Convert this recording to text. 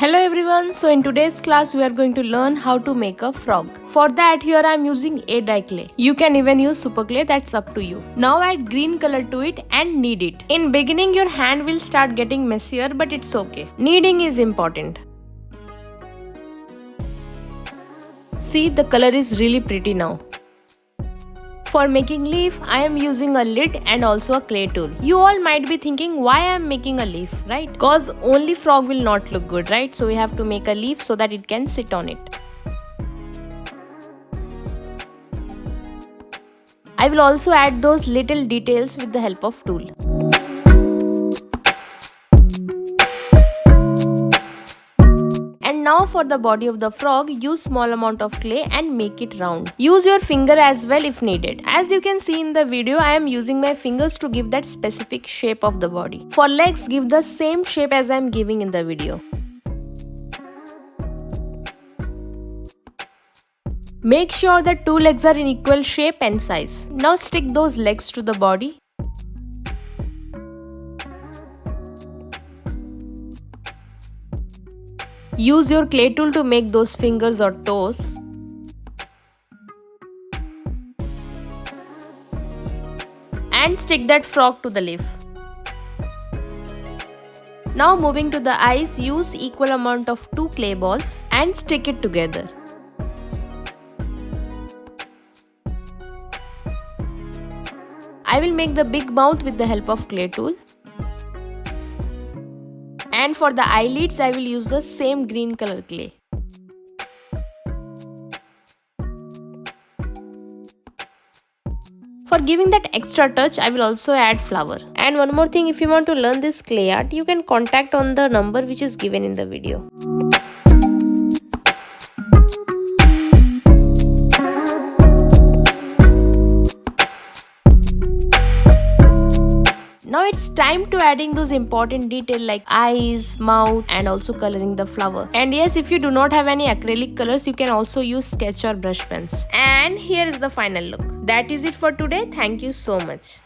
Hello everyone, so in today's class we are going to learn how to make a frog. For that here I am using a dye clay. You can even use super clay, that's up to you. Now add green color to it and knead it. In beginning your hand will start getting messier, but it's okay. Kneading is important. See, the color is really pretty now. For making leaf, I am using a lid and also a clay tool. You all might be thinking why I am making a leaf, right? Cause only frog will not look good, right? So we have to make a leaf so that it can sit on it. I will also add those little details with the help of tool. And now for the body of the frog, use small amount of clay and make it round. Use your finger as well if needed. As you can see in the video, I am using my fingers to give that specific shape of the body. For legs, give the same shape as I am giving in the video. Make sure that two legs are in equal shape and size. Now stick those legs to the body. Use your clay tool to make those fingers or toes. And stick that frog to the leaf. Now moving to the eyes, use equal amount of 2 clay balls and stick it together. I will make the big mouth with the help of clay tool. And for the eyelids, I will use the same green color clay. For giving that extra touch, I will also add flower. And one more thing, if you want to learn this clay art, you can contact on the number which is given in the video. Now it's time to adding those important details like eyes, mouth and also coloring the flower. And yes, if you do not have any acrylic colors, you can also use sketch or brush pens. And here is the final look. That is it for today. Thank you so much.